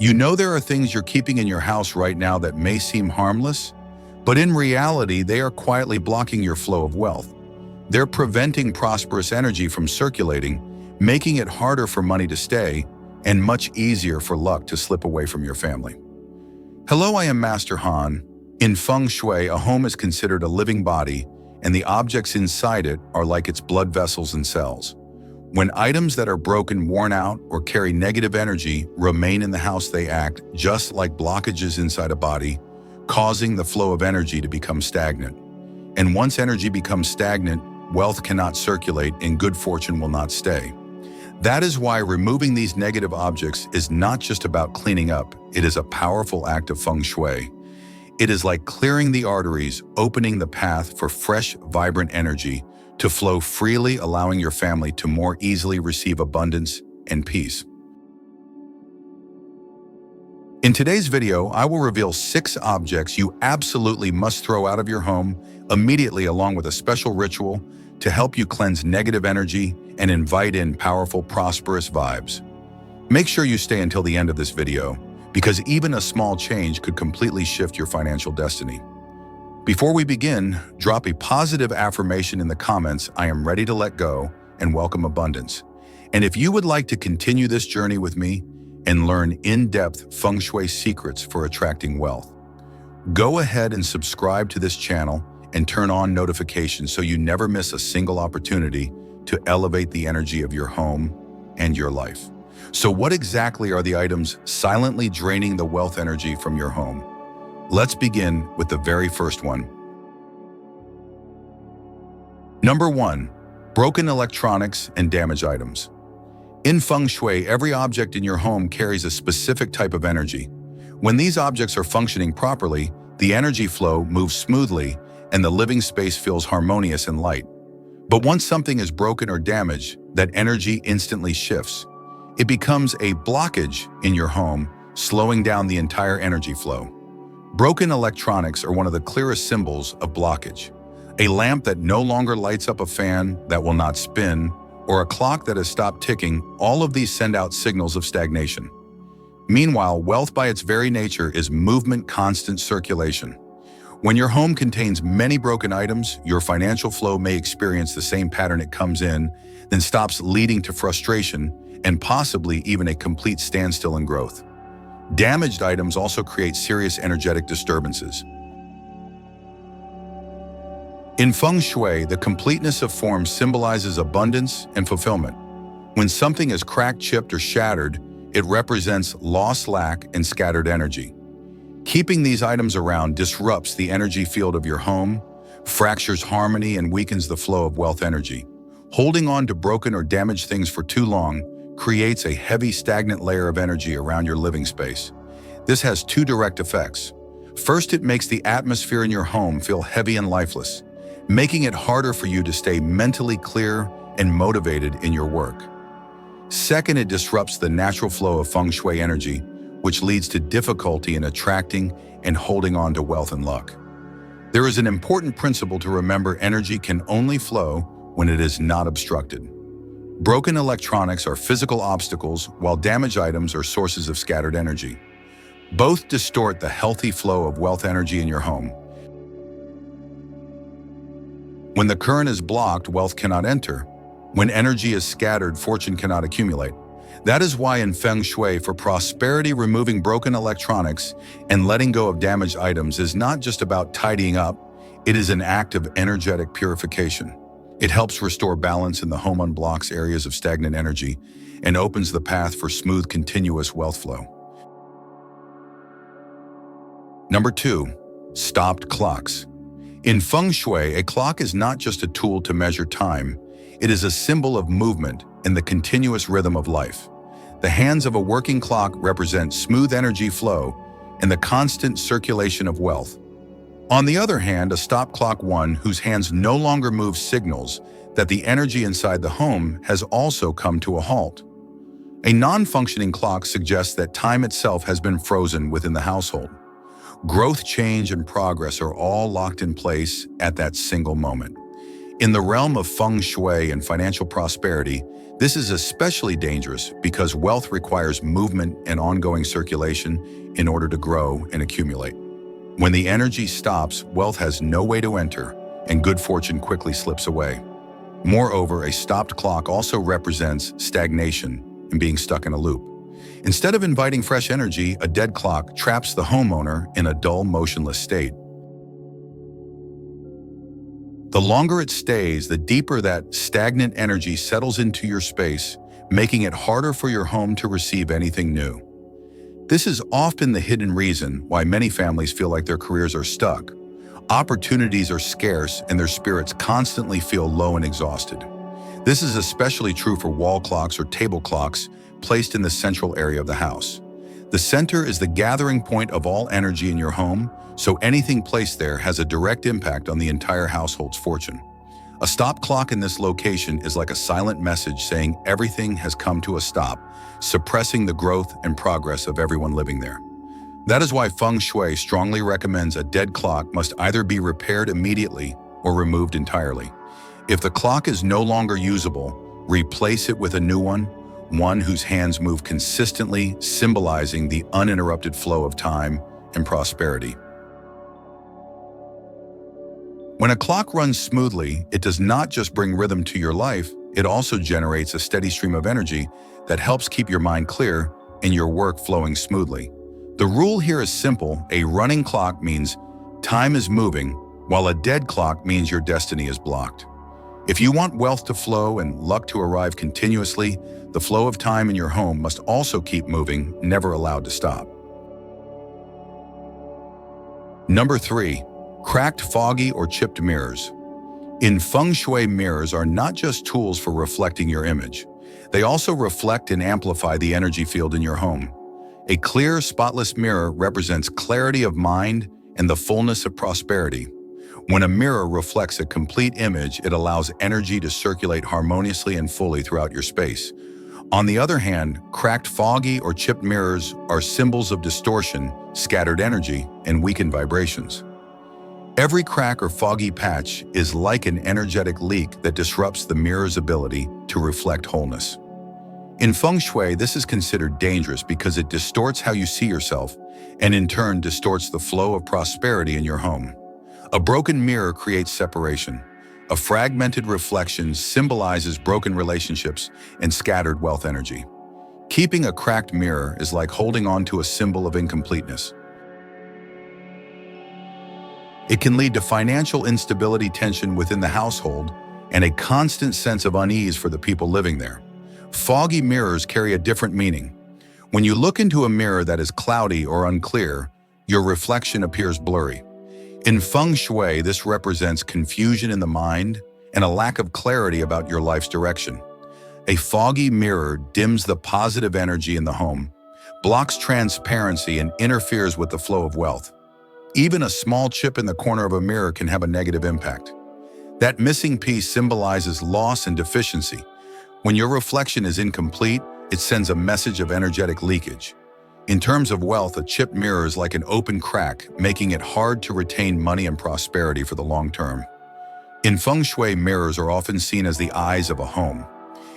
You know there are things you're keeping in your house right now that may seem harmless, but in reality, they are quietly blocking your flow of wealth. They're preventing prosperous energy from circulating, making it harder for money to stay, and much easier for luck to slip away from your family. Hello, I am Master Han. In Feng Shui, a home is considered a living body, and the objects inside it are like its blood vessels and cells. When items that are broken, worn out, or carry negative energy remain in the house, they act just like blockages inside a body, causing the flow of energy to become stagnant. And once energy becomes stagnant, wealth cannot circulate and good fortune will not stay. That is why removing these negative objects is not just about cleaning up, it is a powerful act of Feng Shui. It is like clearing the arteries, opening the path for fresh, vibrant energy to flow freely, allowing your family to more easily receive abundance and peace. In today's video, I will reveal 6 objects you absolutely must throw out of your home immediately, along with a special ritual to help you cleanse negative energy and invite in powerful, prosperous vibes. Make sure you stay until the end of this video, because even a small change could completely shift your financial destiny. Before we begin, drop a positive affirmation in the comments. I am ready to let go and welcome abundance. And if you would like to continue this journey with me and learn in-depth Feng Shui secrets for attracting wealth, go ahead and subscribe to this channel and turn on notifications so you never miss a single opportunity to elevate the energy of your home and your life. So what exactly are the items silently draining the wealth energy from your home? Let's begin with the very first one. Number 1, broken electronics and damaged items. In Feng Shui, every object in your home carries a specific type of energy. When these objects are functioning properly, the energy flow moves smoothly and the living space feels harmonious and light. But once something is broken or damaged, that energy instantly shifts. It becomes a blockage in your home, slowing down the entire energy flow. Broken electronics are one of the clearest symbols of blockage. A lamp that no longer lights up, a fan that will not spin, or a clock that has stopped ticking, all of these send out signals of stagnation. Meanwhile, wealth by its very nature is movement, constant circulation. When your home contains many broken items, your financial flow may experience the same pattern. It comes in, then stops, leading to frustration and possibly even a complete standstill in growth. Damaged items also create serious energetic disturbances. In Feng Shui, the completeness of form symbolizes abundance and fulfillment. When something is cracked, chipped, or shattered, it represents loss, lack, and scattered energy. Keeping these items around disrupts the energy field of your home, fractures harmony, and weakens the flow of wealth energy. Holding on to broken or damaged things for too long creates a heavy, stagnant layer of energy around your living space. This has 2 direct effects. First, it makes the atmosphere in your home feel heavy and lifeless, making it harder for you to stay mentally clear and motivated in your work. Second, it disrupts the natural flow of Feng Shui energy, which leads to difficulty in attracting and holding on to wealth and luck. There is an important principle to remember: energy can only flow when it is not obstructed. Broken electronics are physical obstacles, while damaged items are sources of scattered energy. Both distort the healthy flow of wealth energy in your home. When the current is blocked, wealth cannot enter. When energy is scattered, fortune cannot accumulate. That is why in Feng Shui, for prosperity, removing broken electronics and letting go of damaged items is not just about tidying up, it is an act of energetic purification. It helps restore balance in the home, unblocks areas of stagnant energy, and opens the path for smooth, continuous wealth flow. Number 2, stopped clocks. In Feng Shui, a clock is not just a tool to measure time, it is a symbol of movement and the continuous rhythm of life. The hands of a working clock represent smooth energy flow and the constant circulation of wealth. On the other hand, a stop clock, one whose hands no longer move, signals that the energy inside the home has also come to a halt. A non-functioning clock suggests that time itself has been frozen within the household. Growth, change, and progress are all locked in place at that single moment. In the realm of Feng Shui and financial prosperity, This is especially dangerous because wealth requires movement and ongoing circulation in order to grow and accumulate. When the energy stops, wealth has no way to enter, and good fortune quickly slips away. Moreover, a stopped clock also represents stagnation and being stuck in a loop. Instead of inviting fresh energy, a dead clock traps the homeowner in a dull, motionless state. The longer it stays, the deeper that stagnant energy settles into your space, making it harder for your home to receive anything new. This is often the hidden reason why many families feel like their careers are stuck. Opportunities are scarce and their spirits constantly feel low and exhausted. This is especially true for wall clocks or table clocks placed in the central area of the house. The center is the gathering point of all energy in your home, so anything placed there has a direct impact on the entire household's fortune. A stop clock in this location is like a silent message saying everything has come to a stop, suppressing the growth and progress of everyone living there. That is why Feng Shui strongly recommends a dead clock must either be repaired immediately or removed entirely. If the clock is no longer usable, replace it with a new one whose hands move consistently, symbolizing the uninterrupted flow of time and prosperity. When a clock runs smoothly, it does not just bring rhythm to your life, it also generates a steady stream of energy that helps keep your mind clear and your work flowing smoothly. The rule here is simple. A running clock means time is moving, while a dead clock means your destiny is blocked. If you want wealth to flow and luck to arrive continuously, the flow of time in your home must also keep moving, never allowed to stop. Number 3. Cracked, foggy, or chipped mirrors. In Feng Shui, mirrors are not just tools for reflecting your image. They also reflect and amplify the energy field in your home. A clear, spotless mirror represents clarity of mind and the fullness of prosperity. When a mirror reflects a complete image, it allows energy to circulate harmoniously and fully throughout your space. On the other hand, cracked, foggy, or chipped mirrors are symbols of distortion, scattered energy, and weakened vibrations. Every crack or foggy patch is like an energetic leak that disrupts the mirror's ability to reflect wholeness. In Feng Shui, this is considered dangerous because it distorts how you see yourself and in turn distorts the flow of prosperity in your home. A broken mirror creates separation. A fragmented reflection symbolizes broken relationships and scattered wealth energy. Keeping a cracked mirror is like holding on to a symbol of incompleteness. It can lead to financial instability, tension within the household, and a constant sense of unease for the people living there. Foggy mirrors carry a different meaning. When you look into a mirror that is cloudy or unclear, your reflection appears blurry. In Feng Shui, this represents confusion in the mind and a lack of clarity about your life's direction. A foggy mirror dims the positive energy in the home, blocks transparency, and interferes with the flow of wealth. Even a small chip in the corner of a mirror can have a negative impact. That missing piece symbolizes loss and deficiency. When your reflection is incomplete, it sends a message of energetic leakage. In terms of wealth, a chipped mirror is like an open crack, making it hard to retain money and prosperity for the long term. In Feng Shui, mirrors are often seen as the eyes of a home.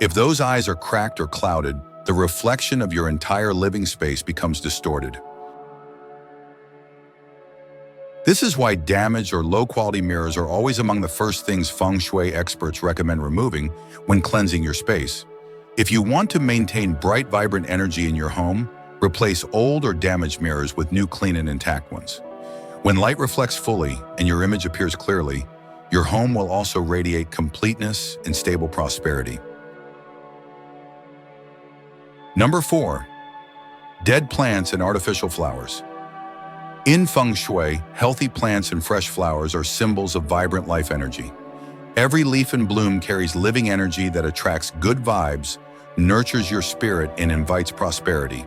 If those eyes are cracked or clouded, the reflection of your entire living space becomes distorted. This is why damaged or low-quality mirrors are always among the first things Feng Shui experts recommend removing when cleansing your space. If you want to maintain bright, vibrant energy in your home, replace old or damaged mirrors with new, clean, and intact ones. When light reflects fully and your image appears clearly, your home will also radiate completeness and stable prosperity. Number 4. Dead plants and artificial flowers. In Feng Shui, healthy plants and fresh flowers are symbols of vibrant life energy. Every leaf and bloom carries living energy that attracts good vibes, nurtures your spirit, and invites prosperity.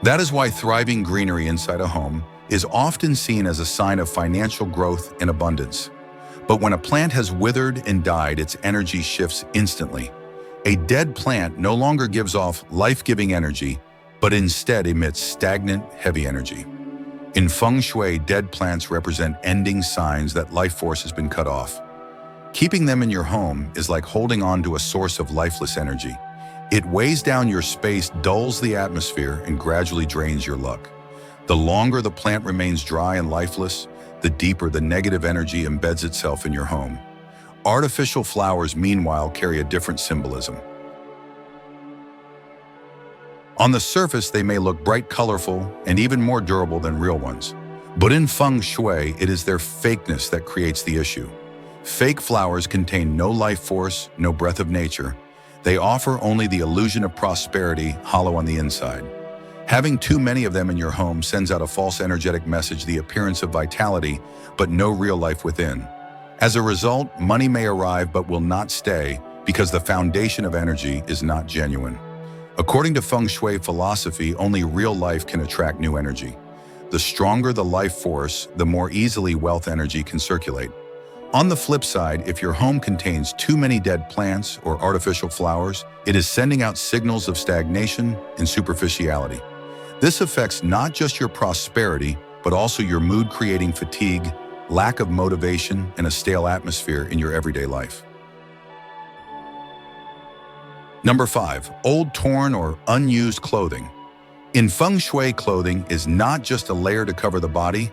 That is why thriving greenery inside a home is often seen as a sign of financial growth and abundance. But when a plant has withered and died, its energy shifts instantly. A dead plant no longer gives off life-giving energy, but instead emits stagnant, heavy energy. In Feng Shui, dead plants represent ending signs that life force has been cut off. Keeping them in your home is like holding on to a source of lifeless energy. It weighs down your space, dulls the atmosphere, and gradually drains your luck. The longer the plant remains dry and lifeless, the deeper the negative energy embeds itself in your home. Artificial flowers, meanwhile, carry a different symbolism. On the surface, they may look bright, colorful, and even more durable than real ones. But in Feng Shui, it is their fakeness that creates the issue. Fake flowers contain no life force, no breath of nature. They offer only the illusion of prosperity, hollow on the inside. Having too many of them in your home sends out a false energetic message, the appearance of vitality, but no real life within. As a result, money may arrive but will not stay because the foundation of energy is not genuine. According to Feng Shui philosophy, only real life can attract new energy. The stronger the life force, the more easily wealth energy can circulate. On the flip side, if your home contains too many dead plants or artificial flowers, it is sending out signals of stagnation and superficiality. This affects not just your prosperity, but also your mood, creating fatigue, lack of motivation, and a stale atmosphere in your everyday life. Number 5, old, torn, or unused clothing. In Feng Shui, clothing is not just a layer to cover the body,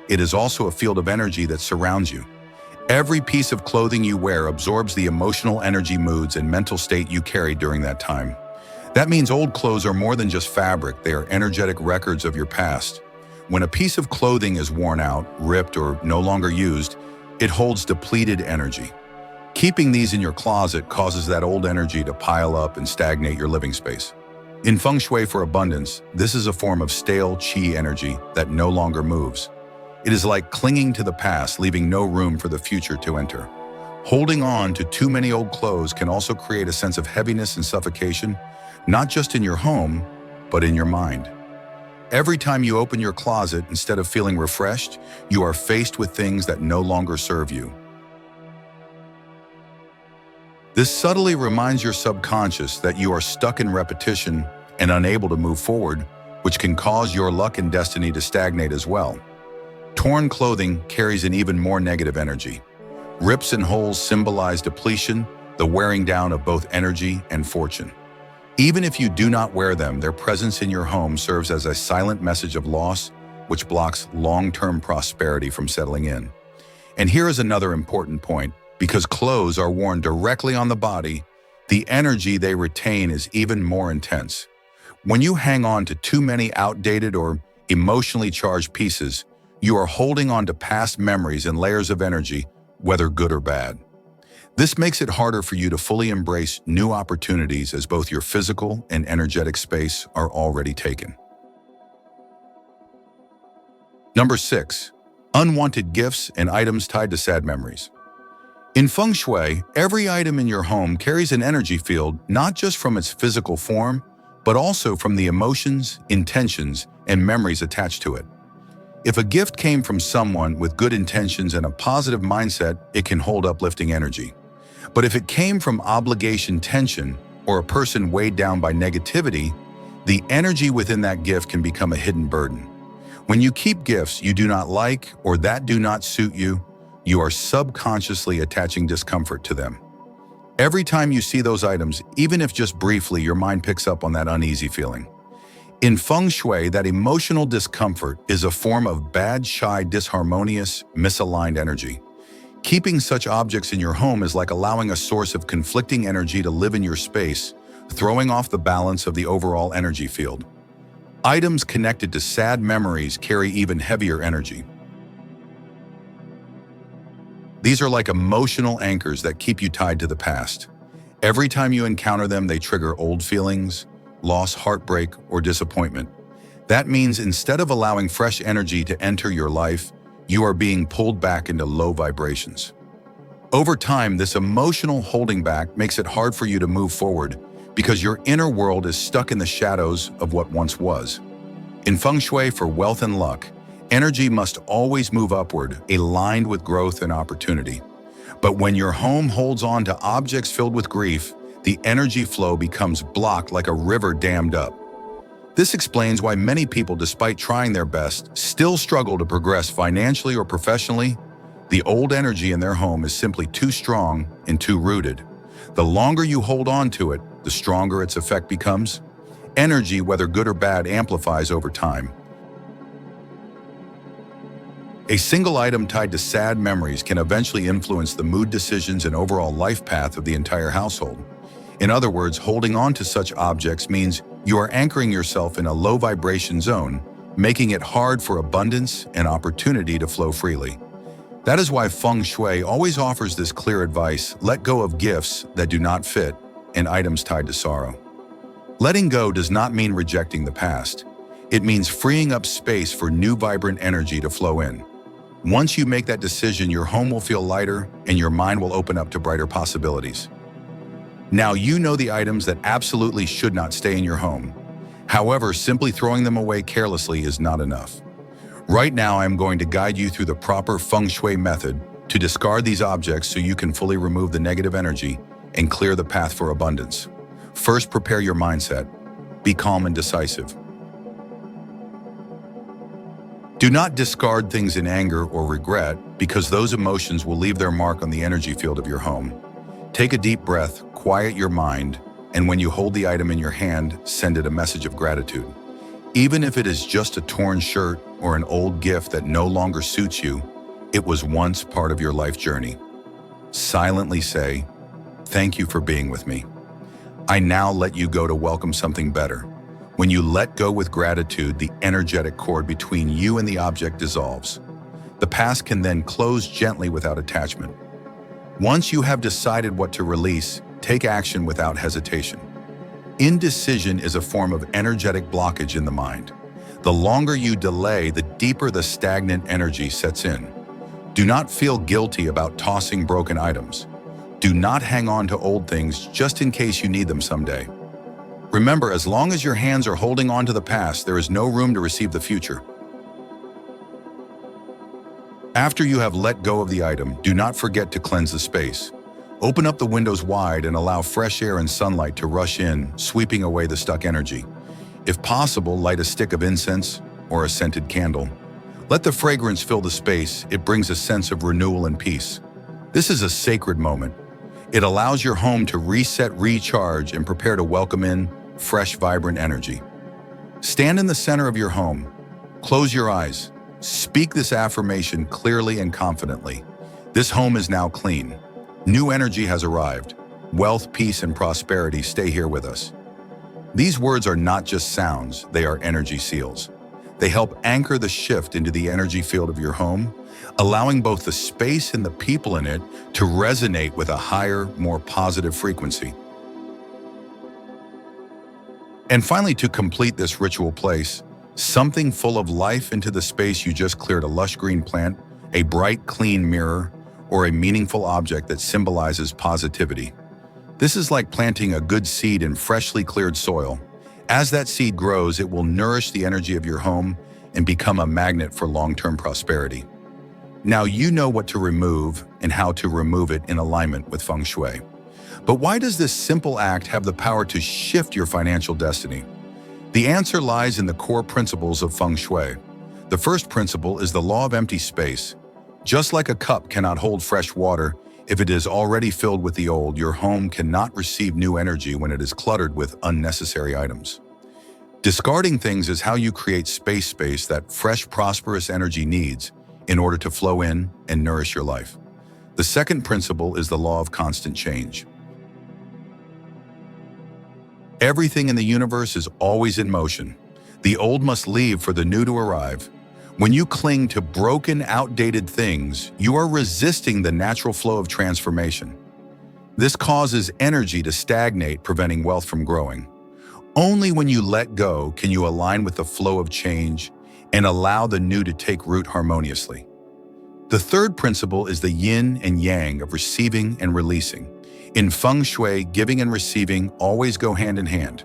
it is also a field of energy that surrounds you. Every piece of clothing you wear absorbs the emotional energy, moods, and mental state you carried during that time. That means old clothes are more than just fabric, they are energetic records of your past. When a piece of clothing is worn out, ripped, or no longer used, it holds depleted energy. Keeping these in your closet causes that old energy to pile up and stagnate your living space. In Feng Shui for abundance, this is a form of stale qi energy that no longer moves. It is like clinging to the past, leaving no room for the future to enter. Holding on to too many old clothes can also create a sense of heaviness and suffocation, not just in your home, but in your mind. Every time you open your closet, instead of feeling refreshed, you are faced with things that no longer serve you. This subtly reminds your subconscious that you are stuck in repetition and unable to move forward, which can cause your luck and destiny to stagnate as well. Torn clothing carries an even more negative energy. Rips and holes symbolize depletion, the wearing down of both energy and fortune. Even if you do not wear them, their presence in your home serves as a silent message of loss, which blocks long-term prosperity from settling in. And here is another important point. Because clothes are worn directly on the body, the energy they retain is even more intense. When you hang on to too many outdated or emotionally charged pieces, you are holding on to past memories and layers of energy, whether good or bad. This makes it harder for you to fully embrace new opportunities, as both your physical and energetic space are already taken. Number 6, unwanted gifts and items tied to sad memories. In Feng Shui, every item in your home carries an energy field, not just from its physical form, but also from the emotions, intentions, and memories attached to it. If a gift came from someone with good intentions and a positive mindset, it can hold uplifting energy. But if it came from obligation, tension, or a person weighed down by negativity, the energy within that gift can become a hidden burden. When you keep gifts you do not like or that do not suit you, you are subconsciously attaching discomfort to them. Every time you see those items, even if just briefly, your mind picks up on that uneasy feeling. In Feng Shui, that emotional discomfort is a form of bad, shy, disharmonious, misaligned energy. Keeping such objects in your home is like allowing a source of conflicting energy to live in your space, throwing off the balance of the overall energy field. Items connected to sad memories carry even heavier energy. These are like emotional anchors that keep you tied to the past. Every time you encounter them, they trigger old feelings, loss, heartbreak, or disappointment. That means instead of allowing fresh energy to enter your life, you are being pulled back into low vibrations. Over time, this emotional holding back makes it hard for you to move forward because your inner world is stuck in the shadows of what once was. In Feng Shui for wealth and luck, energy must always move upward, aligned with growth and opportunity. But when your home holds on to objects filled with grief, the energy flow becomes blocked like a river dammed up. This explains why many people, despite trying their best, still struggle to progress financially or professionally. The old energy in their home is simply too strong and too rooted. The longer you hold on to it, the stronger its effect becomes. Energy, whether good or bad, amplifies over time. A single item tied to sad memories can eventually influence the mood decisions and overall life path of the entire household. In other words, holding on to such objects means you are anchoring yourself in a low vibration zone, making it hard for abundance and opportunity to flow freely. That is why Feng Shui always offers this clear advice: let go of gifts that do not fit and items tied to sorrow. Letting go does not mean rejecting the past. It means freeing up space for new vibrant energy to flow in. Once you make that decision, your home will feel lighter and your mind will open up to brighter possibilities. Now you know the items that absolutely should not stay in your home. However, simply throwing them away carelessly is not enough. Right now, I am going to guide you through the proper Feng Shui method to discard these objects so you can fully remove the negative energy and clear the path for abundance. First, prepare your mindset. Be calm and decisive. Do not discard things in anger or regret, because those emotions will leave their mark on the energy field of your home. Take a deep breath, quiet your mind, and when you hold the item in your hand, send it a message of gratitude. Even if it is just a torn shirt or an old gift that no longer suits you, it was once part of your life journey. Silently say, "Thank you for being with me. I now let you go to welcome something better." When you let go with gratitude, the energetic cord between you and the object dissolves. The past can then close gently without attachment. Once you have decided what to release, take action without hesitation. Indecision is a form of energetic blockage in the mind. The longer you delay, the deeper the stagnant energy sets in. Do not feel guilty about tossing broken items. Do not hang on to old things just in case you need them someday. Remember, as long as your hands are holding on to the past, there is no room to receive the future. After you have let go of the item, do not forget to cleanse the space. Open up the windows wide and allow fresh air and sunlight to rush in, sweeping away the stuck energy. If possible, light a stick of incense or a scented candle. Let the fragrance fill the space. It brings a sense of renewal and peace. This is a sacred moment. It allows your home to reset, recharge, and prepare to welcome in fresh, vibrant energy. Stand in the center of your home. Close your eyes. Speak this affirmation clearly and confidently. This home is now clean. New energy has arrived. Wealth, peace, and prosperity stay here with us. These words are not just sounds, they are energy seals. They help anchor the shift into the energy field of your home, allowing both the space and the people in it to resonate with a higher, more positive frequency. And finally, to complete this ritual, place something full of life into the space you just cleared: a lush green plant, a bright, clean mirror, or a meaningful object that symbolizes positivity. This is like planting a good seed in freshly cleared soil. As that seed grows, it will nourish the energy of your home and become a magnet for long-term prosperity. Now you know what to remove and how to remove it in alignment with Feng Shui. But why does this simple act have the power to shift your financial destiny? The answer lies in the core principles of Feng Shui. The first principle is the law of empty space. Just like a cup cannot hold fresh water if it is already filled with the old, your home cannot receive new energy when it is cluttered with unnecessary items. Discarding things is how you create space that fresh, prosperous energy needs in order to flow in and nourish your life. The second principle is the law of constant change. Everything in the universe is always in motion. The old must leave for the new to arrive. When you cling to broken, outdated things, you are resisting the natural flow of transformation. This causes energy to stagnate, preventing wealth from growing. Only when you let go can you align with the flow of change and allow the new to take root harmoniously. The third principle is the yin and yang of receiving and releasing. In Feng Shui, giving and receiving always go hand in hand.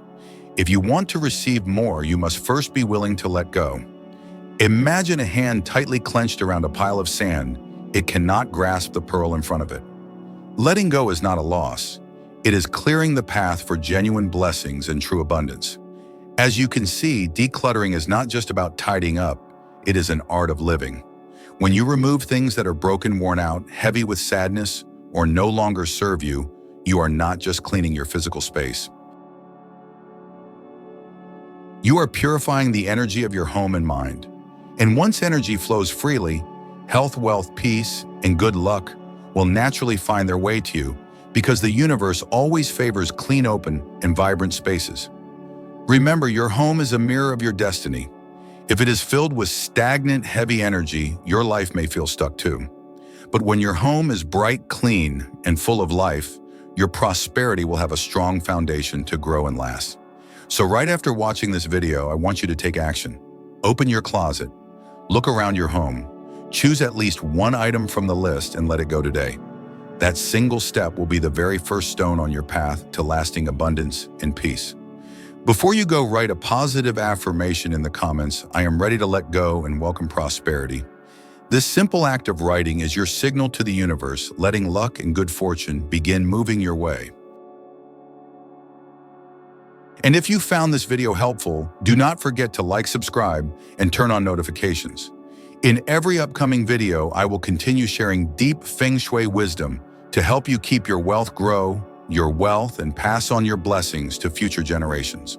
If you want to receive more, you must first be willing to let go. Imagine a hand tightly clenched around a pile of sand. It cannot grasp the pearl in front of it. Letting go is not a loss. It is clearing the path for genuine blessings and true abundance. As you can see, decluttering is not just about tidying up. It is an art of living. When you remove things that are broken, worn out, heavy with sadness, or no longer serve you, you are not just cleaning your physical space. You are purifying the energy of your home and mind. And once energy flows freely, health, wealth, peace, and good luck will naturally find their way to you because the universe always favors clean, open, and vibrant spaces. Remember, your home is a mirror of your destiny. If it is filled with stagnant, heavy energy, your life may feel stuck too. But when your home is bright, clean, and full of life, your prosperity will have a strong foundation to grow and last. So right after watching this video, I want you to take action. Open your closet, look around your home, choose at least one item from the list and let it go today. That single step will be the very first stone on your path to lasting abundance and peace. Before you go, write a positive affirmation in the comments. I am ready to let go and welcome prosperity. This simple act of writing is your signal to the universe, letting luck and good fortune begin moving your way. And if you found this video helpful, do not forget to like, subscribe, and turn on notifications. In every upcoming video, I will continue sharing deep Feng Shui wisdom to help you keep your wealth grow, your wealth, and pass on your blessings to future generations.